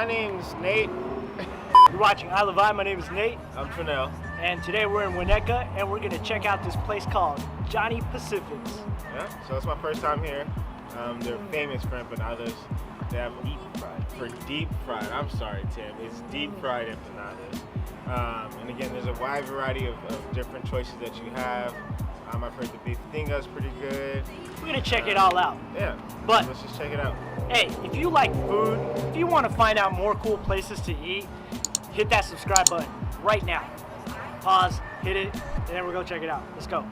My name's Nate. You're watching I Love I. My name is Nate. I'm Trinell. And today we're in Winnetka and we're gonna check out this place called Johnny Pacific's. Yeah, so it's my first time here. They're famous for empanadas. They have deep fried. I'm sorry, Tim. It's deep fried empanadas. And again, there's a wide variety of different choices that you have. I've heard the beef tinga is pretty good. We're gonna check it all out. Yeah, but let's just check it out. Hey, if you like food, if you want to find out more cool places to eat, hit that subscribe button right now. Pause, hit it, and then we're gonna check it out. Let's go.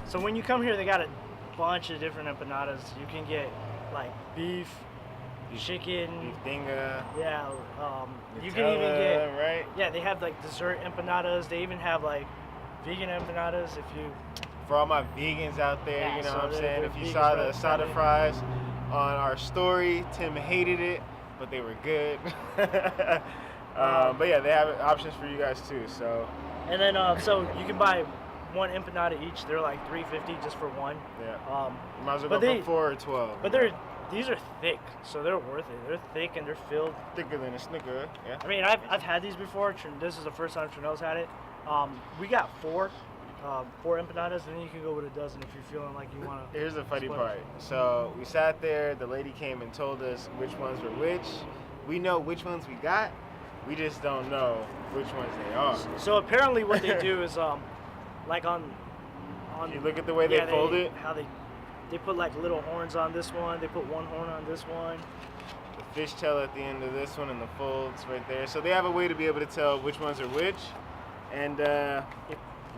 So when you come here, they got a bunch of different empanadas. You can get like beef, chicken, beef tinga. Yeah, you can even get right. Yeah, they have like dessert empanadas. They even have like vegan empanadas. If you for all my vegans out there, yeah, you know so what I'm saying. If you saw the asada fries on our story, Tim hated it, but they were good. But yeah, they have options for you guys too. So and then so you can buy one empanada each. They're like $3.50 just for one. Yeah. You might as well go for 4 or 12. But these are thick, so they're worth it. They're thick and they're filled. Thicker than a Snicker. Yeah. I mean, I've had these before. This is the first time Trinell's had it. We got four empanadas, and then you can go with a dozen if you're feeling like you want to. Here's the funny part. So we sat there. The lady came and told us which ones were which. We know which ones we got. We just don't know which ones they are. So apparently, what they do is like on you look at the way they fold it. How they put like little horns on this one. They put one horn on this one. The fishtail at the end of this one and the folds right there. So they have a way to be able to tell which ones are which. And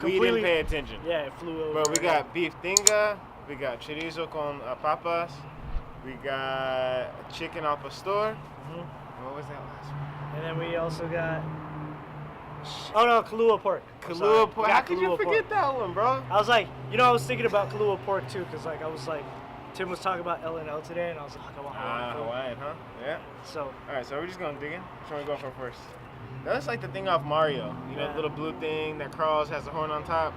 we didn't pay attention. Yeah, it flew over. But we got beef tinga. We got chorizo con papas. We got chicken al pastor. Mm-hmm. And what was that last one? And then we also got Kahlua pork. Kahlua pork. How could you forget that one, bro? I was like, I was thinking about Kahlua pork too, because like I was like, Tim was talking about L&L today, and I was like, I want Hawaiian, huh? Yeah. So. All right, so we're just gonna dig in. Which one we going for first? That's like the thing off Mario. You know, the little blue thing that crawls, has a horn on top.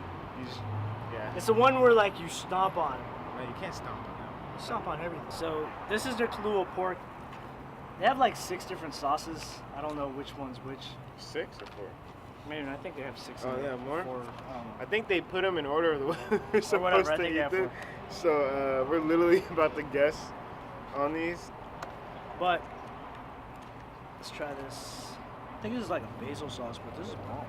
Yeah. It's the one where like you stomp on. No, you can't stomp on that. You stomp on everything. So this is their Kahlua pork. They have like 6 different sauces. I don't know which one's which. 6 or 4? Maybe I think they have 6. Oh yeah, more. 4, I think they put them in order of the way we're supposed to eat them. So we're literally about to guess on these. But let's try this. I think this is like a basil sauce, but this is bomb.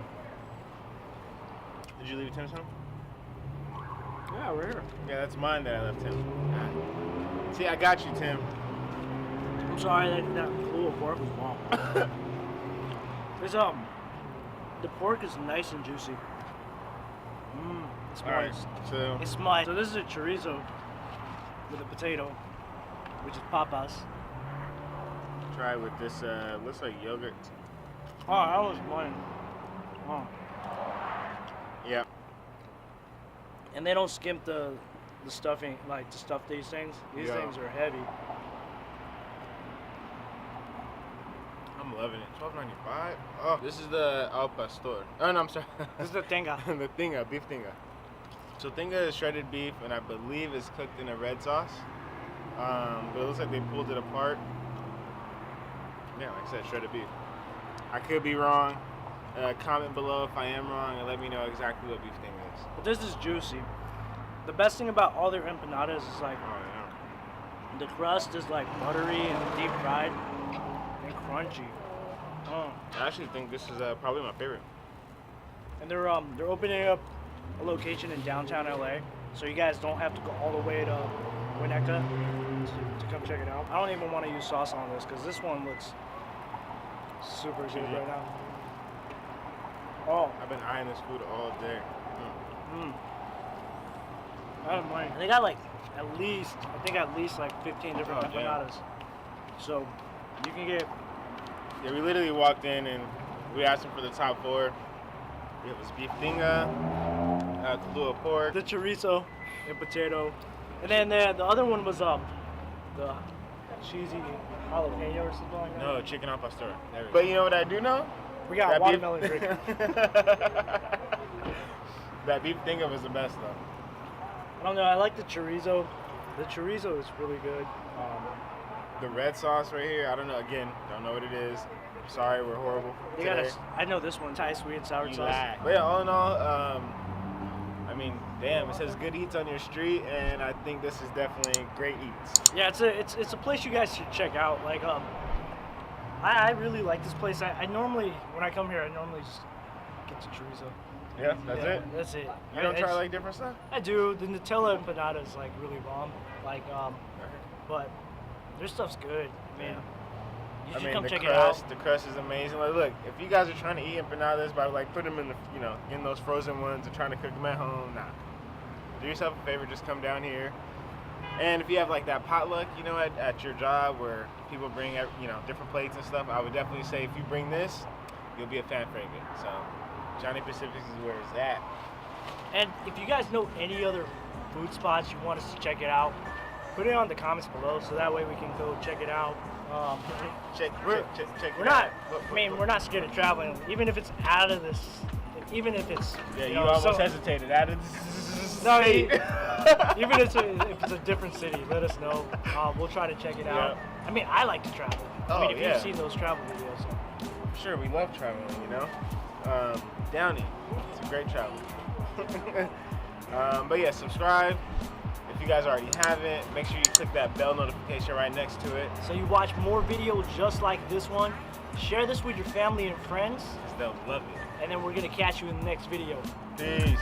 Did you leave Tim's home? Yeah, we're here. Yeah, that's mine that I left him. See, I got you, Tim. I'm sorry, that Kahlua pork was bomb. There's the pork is nice and juicy. It's moist. Right, so it's moist. So this is a chorizo with a potato, which is papas. Try with this. Looks like yogurt. Oh, that was mine. Oh. Yeah. And they don't skimp the stuffing, like to stuff these things. These things are heavy. I'm loving it. $12.95. Oh, this is the al pastor. Oh no, I'm sorry. This is the tinga. The tinga, beef tinga. So tinga is shredded beef, and I believe it's cooked in a red sauce. But it looks like they pulled it apart. Yeah, like I said, shredded beef. I could be wrong. Comment below if I am wrong, and let me know exactly what beef tinga is. But this is juicy. The best thing about all their empanadas is like the crust is like buttery and deep fried. Crunchy. I actually think this is probably my favorite. And they're opening up a location in downtown LA, so you guys don't have to go all the way to Winnetka to come check it out. I don't even want to use sauce on this because this one looks super good right now. Oh, I've been eyeing this food all day. Out of mine. They got like at least like 15 different empanadas. So you can get. Yeah, we literally walked in and we asked them for the top 4. It was beef tinga, Kahlua pork, the chorizo and potato, And then the other one was the cheesy jalapeno or something like that. No, chicken al pastor. But you know what I do know? We got That watermelon drink. That beef dingo was the best though. I don't know. I like the chorizo. The chorizo is really good. The red sauce right here, I don't know. Again, don't know what it is. Sorry, we're horrible. They got I know this one, Thai sweet and sour You sauce. lie. But yeah, all in all, I mean, damn, it says good eats on your street, and I think this is definitely great eats. Yeah, it's a place you guys should check out. Like I really like this place. I normally when I come here, I normally just get the chorizo. Yeah, that's it. That's it. You don't try like different stuff? I do. The Nutella empanada is like really bomb. Like but their stuff's good, man. You should come check it out. The crust is amazing. Like, look, if you guys are trying to eat empanadas by like putting them in the, in those frozen ones and trying to cook them at home, nah. Do yourself a favor, just come down here. And if you have like that potluck, at your job where people bring, different plates and stuff, I would definitely say if you bring this, you'll be a fan favorite. So Johnny Pacific is where it's at. And if you guys know any other food spots you want us to check it out, put it on the comments below so that way we can go check it out. We're not scared of traveling, even if it's out of this. Even if it's you almost hesitated. Out of no, even if it's a different city, let us know. We'll try to check it out. I mean, I like to travel. If you've seen those travel videos. Sure, we love traveling. Downey, it's a great travel. But yeah, subscribe. If you guys already haven't, make sure you click that bell notification right next to it. So you watch more videos just like this one. Share this with your family and friends. They'll love it. And then we're going to catch you in the next video. Peace.